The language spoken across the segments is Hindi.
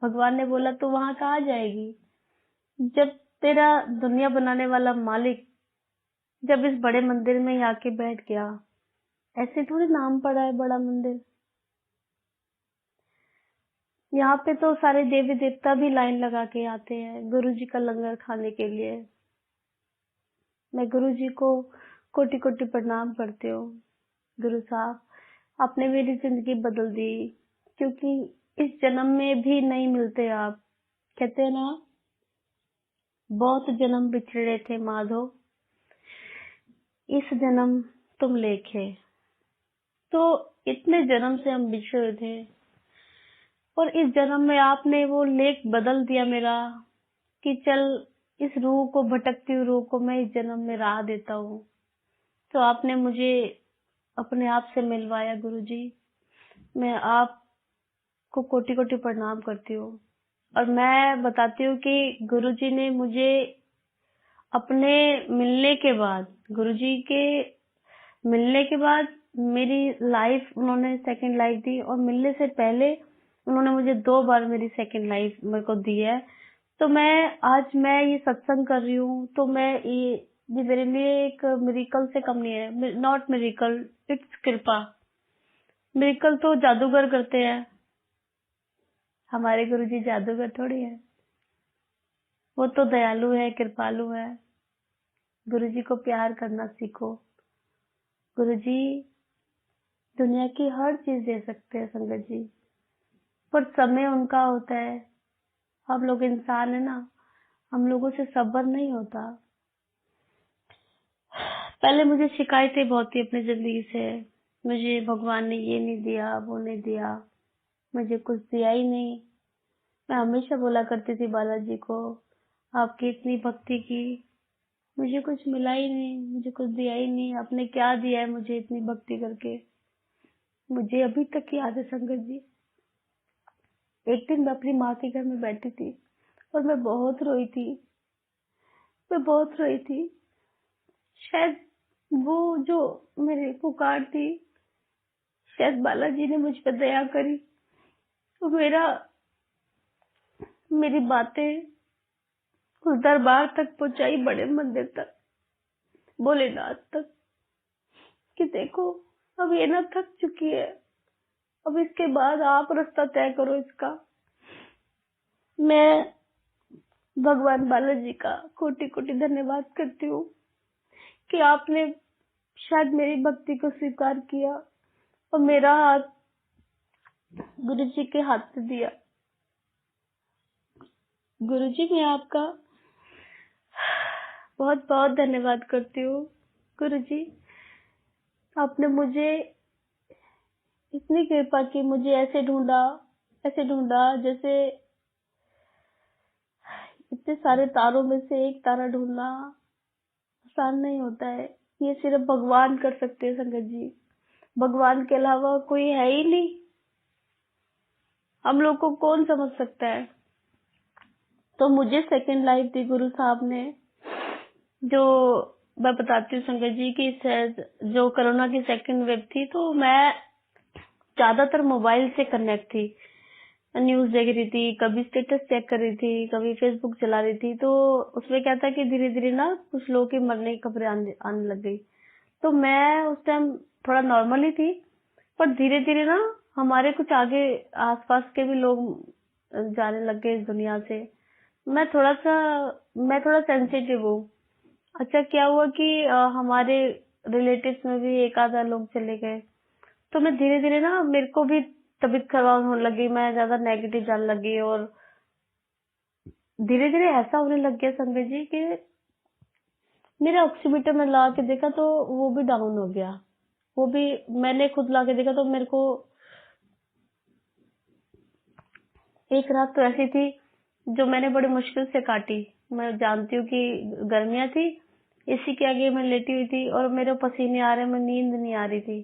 भगवान ने बोला तू वहां कहाँ जाएगी, जब तेरा दुनिया बनाने वाला मालिक जब इस बड़े मंदिर में आके बैठ गया। ऐसे थोड़ी नाम पड़ा है बड़ा मंदिर। यहाँ पे तो सारे देवी देवता भी लाइन लगा के आते हैं गुरु जी का लंगर खाने के लिए। मैं गुरु जी को कोटि कोटि प्रणाम करती हूँ। गुरु साहब, आपने मेरी जिंदगी बदल दी, क्योंकि इस जन्म में भी नहीं मिलते आप। कहते हैं ना, बहुत जन्म बिछड़े थे माधो, इस जन्म तुम लेखे। तो इतने जन्म से हम बिछड़े थे, और इस जन्म में आपने वो लेख बदल दिया मेरा, कि चल इस रूह को, भटकती हुई रूह को मैं इस जन्म में राह देता हूँ। तो आपने मुझे अपने आप से मिलवाया गुरुजी। मैं आपको कोटि कोटि प्रणाम करती हूँ। और मैं बताती हूँ कि गुरुजी ने मुझे अपने मिलने के बाद, गुरुजी के मिलने के बाद मेरी लाइफ उन्होंने सेकंड लाइफ दी, और मिलने से पहले उन्होंने मुझे 2 बार मेरी सेकंड लाइफ मेरे को दी है। तो आज मैं ये सत्संग कर रही हूँ, तो मैं ये मेरे लिए एक मिरेकल से कम नहीं है। नॉट मिरेकल, इट्स कृपा। मिरेकल तो जादूगर करते हैं, हमारे गुरुजी जादूगर थोड़ी है। वो तो दयालु है, कृपालु है। गुरुजी को प्यार करना सीखो। गुरुजी दुनिया की हर चीज दे सकते हैं संगत जी, पर समय उनका होता है। हम लोग इंसान है ना, हम लोगों से सब्र नहीं होता। पहले मुझे शिकायतें बहुत थी अपनी जिंदगी से, मुझे भगवान ने ये नहीं दिया, वो नहीं दिया, मुझे कुछ दिया ही नहीं। मैं हमेशा बोला करती थी बालाजी को, आपकी इतनी भक्ति की, मुझे कुछ मिला ही नहीं, मुझे कुछ दिया ही नहीं, आपने क्या दिया है मुझे इतनी भक्ति करके। मुझे अभी तक याद है संगत जी, एक दिन मैं अपनी माँ के घर में बैठी थी और मैं बहुत रोई थी। मैं बहुत रोई थी। शायद वो जो मेरी पुकार थी, शायद बालाजी ने मुझ पर दया करी, तो मेरी बातें उस दरबार तक पहुंचाई, बड़े मंदिर तक, भोलेनाथ तक, कि देखो अब ये ना थक चुकी है, अब इसके बाद आप रास्ता तय करो इसका। मैं भगवान बालाजी का कोटि कोटि धन्यवाद करती हूँ कि आपने शायद मेरी भक्ति को स्वीकार किया और मेरा हाथ गुरु जी के हाथ में दिया। गुरु जी, मैं आपका बहुत बहुत धन्यवाद करती हूँ। गुरु जी, आपने मुझे इतनी कृपा की, मुझे ऐसे ढूंढा जैसे इतने सारे तारों में से एक तारा ढूंढना आसान नहीं होता है। ये सिर्फ भगवान कर सकते हैं संगत जी, भगवान के अलावा कोई है ही नहीं। हम लोग को कौन समझ सकता है। तो मुझे सेकंड लाइफ दी गुरु साहब ने, जो मैं बताती हूँ संगत जी की, जो कोरोना की सेकंड वेव थी, तो मैं ज्यादातर मोबाइल से कनेक्ट थी, न्यूज देख रही थी, कभी स्टेटस चेक कर रही थी, कभी फेसबुक चला रही थी। तो उसमें क्या था कि धीरे धीरे ना कुछ लोगों की मरने की खबरें आने लग गई। तो मैं उस टाइम थोड़ा नॉर्मल ही थी, पर धीरे धीरे ना हमारे कुछ आगे आसपास के भी लोग जाने लग गए इस दुनिया से। मैं थोड़ा सेंसिटिव हूँ। अच्छा, क्या हुआ कि हमारे रिलेटिव्स में भी एक आधा लोग चले गए, तो मैं धीरे धीरे ना, मेरे को भी तबीयत खराब होने लगी, मैं ज्यादा नेगेटिव जाने लगी, और धीरे धीरे ऐसा होने लग गया संगत जी कि मेरा ऑक्सीमीटर में ला के देखा तो वो भी डाउन हो गया। वो भी मैंने खुद ला के देखा तो मेरे को एक रात तो ऐसी थी जो मैंने बड़ी मुश्किल से काटी। मैं जानती हूँ कि गर्मियां थी, एसी के आगे मैं लेटी हुई थी और मेरे पसीने आ रहे, मैं नींद नहीं आ रही थी।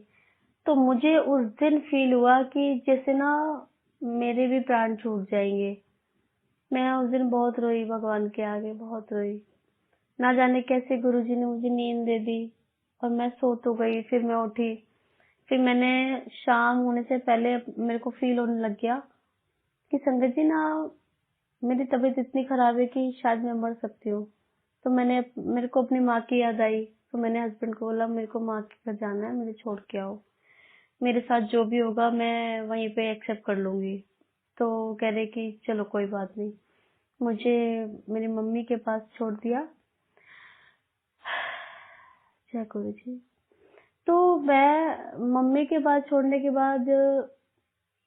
तो मुझे उस दिन फील हुआ कि जैसे ना मेरे भी प्राण छूट जाएंगे। मैं उस दिन बहुत रोई, भगवान के आगे बहुत रोई। ना जाने कैसे गुरुजी ने मुझे नींद दे दी और मैं सो तो गई। फिर मैं उठी, फिर मैंने शाम होने से पहले मेरे को फील होने लग गया कि संगत जी ना, मेरी तबीयत इतनी खराब है कि शायद मैं मर सकती हूँ। तो मेरे को अपनी माँ की याद आई, तो मैंने हस्बैंड को बोला मेरे को माँ के घर जाना है, मुझे छोड़ के आओ, मेरे साथ जो भी होगा मैं वहीं पे एक्सेप्ट कर लूंगी। तो कह रहे कि चलो कोई बात नहीं, मुझे मेरी मम्मी के पास छोड़ दिया। जय गुरु जी। तो मैं मम्मी के पास छोड़ने के बाद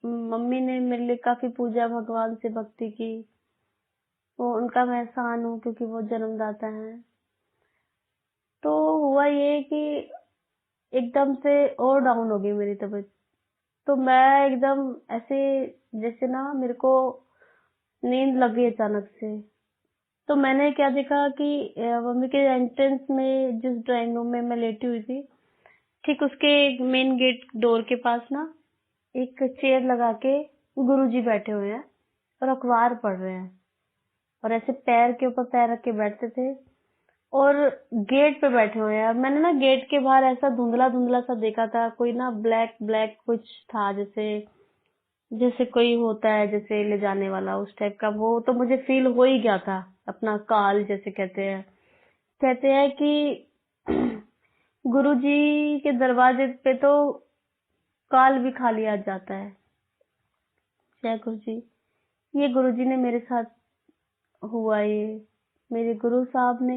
मम्मी ने मेरे लिए काफी पूजा, भगवान से भक्ति की। वो उनका मैं एहसान हूँ क्योंकि वो जन्मदाता हैं। तो हुआ ये कि एकदम से और डाउन हो गई मेरी तबीयत। तो मैं एकदम ऐसे जैसे ना मेरे को नींद लग गई अचानक से। तो मैंने क्या देखा कि मम्मी के एंट्रेंस में जिस ड्राइंग रूम में मैं लेटी हुई थी, ठीक उसके मेन गेट डोर के पास ना एक चेयर लगा के गुरुजी बैठे हुए हैं और अखबार पढ़ रहे हैं, और ऐसे पैर के ऊपर पैर रख के बैठते थे और गेट पे बैठे हुए हैं। मैंने ना गेट के बाहर ऐसा धुंधला धुंधला सा देखा था, कोई ना ब्लैक ब्लैक कुछ था, जैसे जैसे कोई होता है जैसे ले जाने वाला उस टाइप का। वो तो मुझे फील हो ही गया था, अपना काल जैसे कहते हैं कि गुरुजी के दरवाजे पे तो काल भी खाली आ जाता है। जय गुरु जी। ये गुरुजी ने मेरे साथ हुआ, ये मेरे गुरु साहब ने।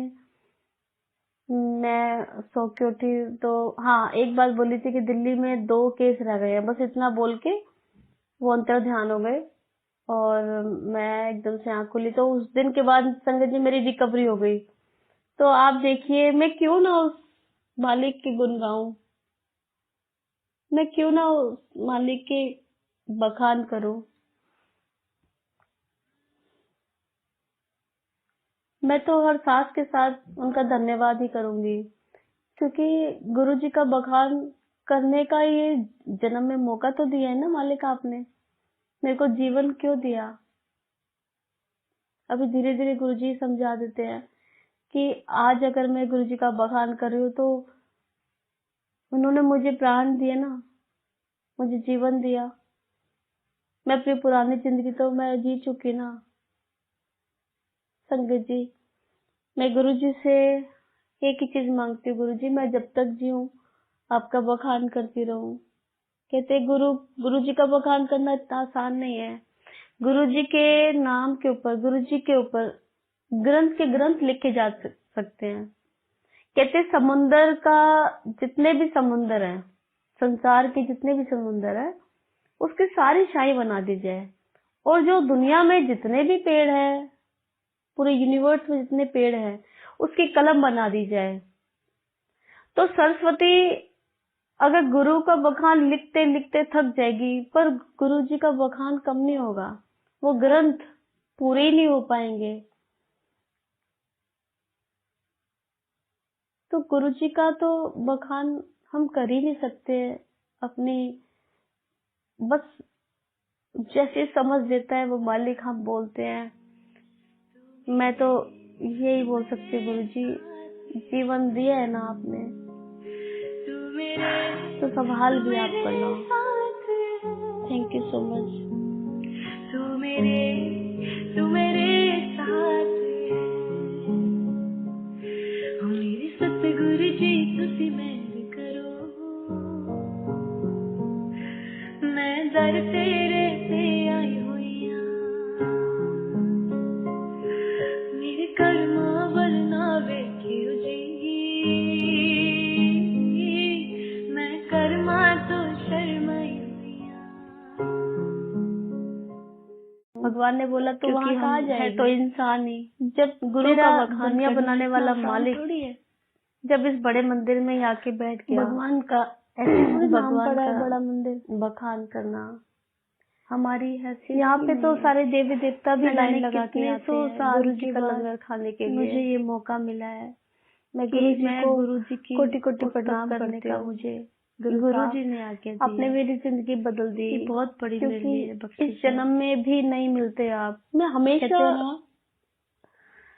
मैं सो के उठी तो हाँ, एक बात बोली थी कि दिल्ली में 2 केस रह गए हैं, बस इतना बोल के वो अंतर ध्यान हो गए और मैं एकदम से आंख खुली। तो उस दिन के बाद संगत जी मेरी रिकवरी हो गई। तो आप देखिए, मैं क्यों ना उस मालिक के गुण गाऊं, मैं क्यों ना उस मालिक के बखान करूं। मैं तो हर सांस के साथ उनका धन्यवाद ही करूंगी, क्योंकि गुरुजी का बखान करने का ये जन्म में मौका तो दिया है ना मालिक आपने, मेरे को जीवन क्यों दिया। अभी धीरे धीरे गुरुजी समझा देते हैं कि आज अगर मैं गुरुजी का बखान कर रही हूँ तो उन्होंने मुझे प्राण दिए ना, मुझे जीवन दिया। मैं अपनी पुरानी जिंदगी तो मैं जी चुकी ना। संगत जी, मैं गुरुजी से एक ही चीज मांगती हूँ, गुरुजी मैं जब तक जीऊँ आपका बखान करती रहूं। कहते गुरुजी का बखान करना इतना आसान नहीं है। गुरुजी के नाम के ऊपर, गुरुजी के ऊपर ग्रंथ के ग्रंथ लिखे जा सकते हैं। कहते समुंदर का जितने भी समुंदर हैं, संसार के जितने भी समुंदर हैं, उसकी सारी शाही बना दी जाए, और जो दुनिया में जितने भी पेड़ हैं, पूरे यूनिवर्स में जितने पेड़ हैं, उसकी कलम बना दी जाए। तो सरस्वती अगर गुरु का बखान लिखते लिखते थक जाएगी, पर गुरु जी का बखान कम नहीं होगा, वो ग्रंथ पूरे ही नहीं हो पाएंगे। तो गुरु जी का तो बखान हम कर ही नहीं सकते अपनी, बस जैसे समझ देता है वो मालिक हम बोलते हैं। मैं तो यही बोल सकती हूँ, गुरु जी जीवन दिया है ना आपने, तो संभाल भी आप करना। Thank you so much. तू मेरे साथ हो मेरे सतगुरु जी, तुसी मेहर करो, मैं दर तेरे ते आई हुई हां, मेरे कर्मा वरना वेखियो जी, मैं कर्मा तो शर्माई हुई हां। भगवान ने बोला तो वहाँ कहाँ जाए, तो इंसान ही। जब गुरु का बखान दुनिया बनाने वाला मालिक थोड़ी है, जब इस बड़े मंदिर में आके बैठ गया, भगवान का ऐसे नाम पड़ा है बड़ा मंदिर, बखान करना हमारी हैसियत। यहाँ पे तो सारे देवी देवता भी लाइन लगा के आते हैं गुरु जी का लंगर खाने के लिए। मुझे ये मौका मिला है, मैं गुरु जी की कोटि कोटि प्रणाम करने का मुझे गुरु जी ने आके दी। आपने मेरी जिंदगी बदल दी, बहुत बड़ी मेरे लिए बख्शिश। इस जन्म में भी नहीं मिलते आप। मैं हमेशा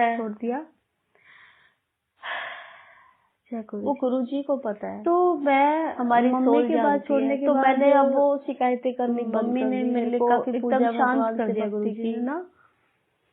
है छोड़ दिया। जय गुरु वो जी। गुरु जी को पता है। तो मैं हमारी मम्मी सोल के बाद जानती छोड़ने है। के तो बाद मैंने अब वो शिकायतें करनी बंद मम्मी कर ने दी। मेरे मेरे को काफी एकदम पूजा शांत भगवान कर से दिया भक्ति गुरु जी की। ने ना।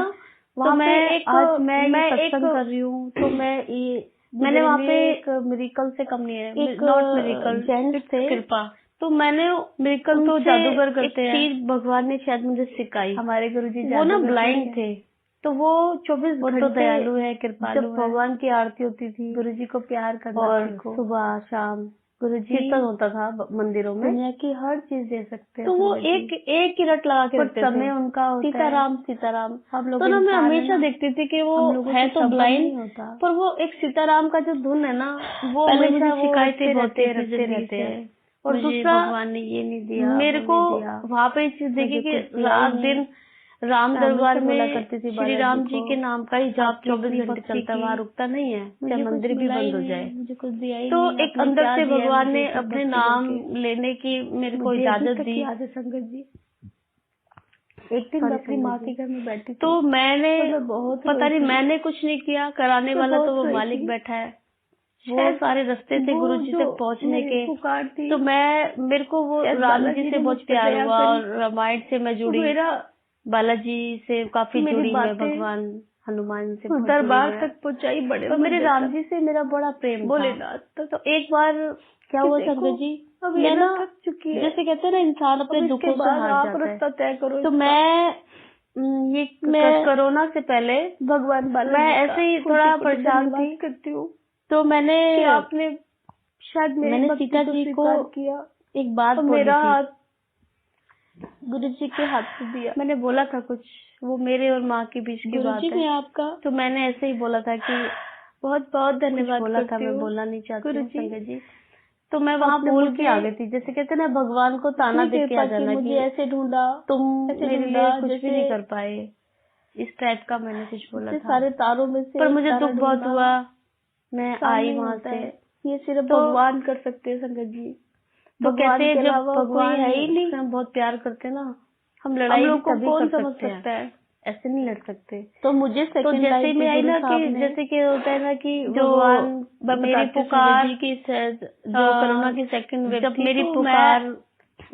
ना वहाँ मैं पे एक आज मैं मैं ये एक सत्संग कर रही हूँ तो मैंने वहाँ पे एक मिरेकल से कम नहीं है, एक नॉट मिरेकल, जेंट्स थे, कृपा। तो मैंने मिरेकल तो उनसे जादूगर एक करते हैं, चीज भगवान ने शायद मुझे सिखाई। हमारे गुरुजी वो ना जादूगर ब्लाइंड हैं। थे, तो वो 24 वो तो घंटे दयालु है, जब कृपालु है, भगवान की आरती होती थी गुरुजी को प्यार करना और सीखो। सुबह शाम गुरुजी कीर्तन होता था मंदिरों में, दुनिया की हर चीज दे सकते हैं तो वो संगत जी। एक ही रट लगा के कुछ रखते समय थे, उनका होता है, सीताराम सीताराम। हम लोग तो ना मैं इंसान है हमेशा ना, देखती थी कि हम वो लोगों है से तो सब्र ब्लाइंड, नहीं होता, पर वो एक सीताराम का जो धुन है ना, वो पहले हमेशा मुझे वो शिकायतें रटते बहुत थी रहते अपनी रहते जिंदगी रहते से, हैं। और मुझे दूसरा भगवान ने ये नहीं दिया, मेरे वो को नहीं दिया, वहां पे ये चीज देखी मुझे कि कुछ दिया ही रात नहीं। दिन राम मैं दरबार हमेशा बोला में करती थी श्री बालाजी राम जी को, के नाम का ही जाप आपने 24 इतनी घंटे भक्ति चलता है, की, वहां रुकता नहीं है, मुझे चाहे कुछ मंदिर भी मिला ही बंद हो नहीं, जाए। मुझे कुछ दिया ही तो नहीं, एक आपने अंदर क्या से दिया है भगवान मुझे ने सब अपने भक्ति नाम करके। लेने की मेरे को मुझे अभी इजाजत तक दी। याद है संगत जी, एक दिन सॉरी मैं अपनी संगत माँ जी। के घर में बैठी थी, तो मैंने तो मैं बहुत पता रोई नहीं, थी, मैंने कुछ नहीं किया, कराने मैं वाला तो बहुत वो रोई मालिक थी। बैठा है, वो शायद सारे रास्ते थे वो गुरु जी जो तक पहुंचने मेरी के। पुकार थी, तो मेरे को वो शायद राम जी बालाजी से ने मुझ बहुत पर प्यार दया हुआ करी, और रामायण से मैं तो जुड़ी, मेरा बालाजी से काफी मेरी जुड़ी, मैं बातें भगवान हनुमान से उस बहुत जुड़ी दरबार मैं, तक पहुंचाई, बड़े और मेरे मंदिर राम तक, जी से मेरा बड़ा प्रेम था। भोलेनाथ तक। तो एक बार क्या कि हुआ देखो, संगत जी, अब ये मैं ना ना थक चुकी है, जैसे कहते हैं ना इंसान अपने अब इसके दुखों से बाद हार आप जाता है। रास्ता तय करो तो इसका। मैं कोरोना से पहले भगवान बालाजी मैं का ऐसे ही कोटि थोड़ा कोटि परेशान धन्यवाद थी, करती हूँ तो कि आपने शायद मेरी मैंने भक्ति सीता को जी को स्वीकार किया एक बात और बोली मेरा थी। हाथ गुरु जी के हाथ से दिया। मैंने बोला था कुछ, वो मेरे और माँ के बीच की गुरु बात जी है, मैं आपका तो मैंने ऐसे ही बोला था कि बहुत बहुत धन्यवाद बोला था, करती मैं हूँ बोलना नहीं चाहती गुरु हूँ जी। संगत जी। तो मैं वहाँ आपने बोल के मुझे आ गई थी, जैसे कहते हैं ना भगवान को ताना इतनी दे के कृपा आ की, जाना मुझे कि ऐसे ढूंढा, तुम ऐसे मेरे ढूंढा लिए कुछ भी जैसे नहीं कर पाए, इस टाइप का मैंने कुछ बोला था। सारे तारों में से पर एक मुझे तारा दुख बहुत ढूंढना हुआ, मैं आसान आई नहीं वहां होता से। है, ये सिर्फ तो भगवान कर सकते हैं संगत जी। तो भगवान कहते के हैं जब अलावा भगवान कोई है ही नहीं, से हम बहुत प्यार करते हैं ना, हम हम लड़ाई भी लोग को तभी कौन कर समझ सकते सकता हैं, है। ऐसे नहीं लड़ सकते। तो मुझे तो सेकंड जैसे टाइम में आई गुरु ना साहब कि ने जैसे कि होता है ना कि जो भगवान मैं मेरी बताती हूँ पुकार संगत जी की शायद जो कोरोना की सेकंड वेव जब थी, मेरी तो पुकार मैं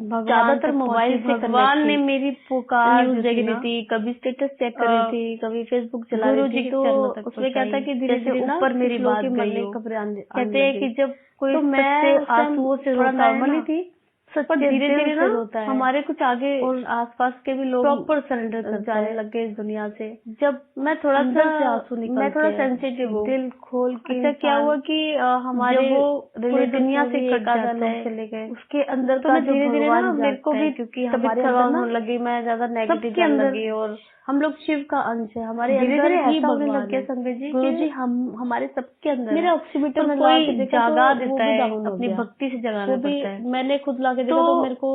भगवान ज्यादातर तक मोबाइल पहुंची, से भगवान ने थी। मेरी पुकार न्यूज जो देख थी रही ना, थी, कभी स्टेटस चेक कर रही थी, कभी फेसबुक चला गुरु रही थी, जी तो चरणों तक उसमें क्या था पहुंचाई। कि धीरे जैसे धीरे ना ऊपर मेरी कुछ लोगों बात के मन गई में हो, खबरें आने कहते हैं लगी। कि जब कोई तो मैं सच्चे उस टाइम आंसुओं से थोड़ा रोता है नॉर्मल ही ना, थी, पर सच्चे धीरे दिल धीरे से ना रोता है, हमारे कुछ आगे और आसपास के भी लोग प्रॉपर सरेंडर करता जाने है। लगे इस दुनिया से। जब मैं थोड़ा अंदर से सा आंसू निकलते मैं थोड़ा हैं, सेंसिटिव हूँ। दिल खोल के अच्छा क्या इंसान हुआ कि हमारे जब वो पूरी रिलेटिव दुनिया से से भी कट एक आधा जाता लोग है, चले गए, उसके अंदर तो का मैं जो धीरे धीरे ना भगवान मेरे को जागता भी है, क्योंकि तबीयत हमारे खराब अंदर ना होने लगी, मैं ज्यादा नेगेटिव सबके जाने अंदर लगी, और हम लोग शिव का अंश है, हमारे धीरे अंदर धीरे ही ऐसा होने भगवान लग गया है। संगत जी गुरु कि जी हम हमारे सबके अंदर मेरा है, ऑक्सीमीटर पर में लगा के कोई देखा तो जागा वो देता भी है, डाउन हो अपनी गया, भक्ति से वो जगाना भी पड़ता है। मैंने खुद ला के देखा तो तो मेरे को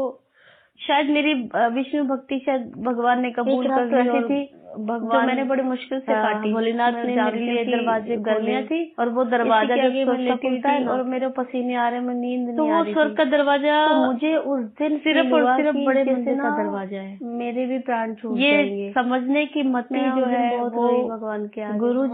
शायद मेरी विष्णु भक्ति शायद भगवान ने कबूल एक रात कर तो ली, ऐसी और थी जो मैंने बड़ी मुश्किल से काटी। भोलेनाथ मैं ने जानती मेरे लिए हूँ कि दरवाजे गर्मियाँ खोले, थी और वो दरवाजा इसी के जब आगे मैं सोचता लेटी हुई खुलता है थी ना, और और मेरे पसीने आ रहे, मैं नींद तो नहीं आ वो रही स्वर्ग थी। का दरवाजा तो मुझे उस दिन सिर्फ फील और हुआ सिर्फ कि बड़े जैसे मंदिर ना का दरवाजा है, मेरे भी प्राण छूट ये जाएंगे। समझने की मति मैं जो उस दिन है बहुत वो रोई भगवान के आगे। गुरु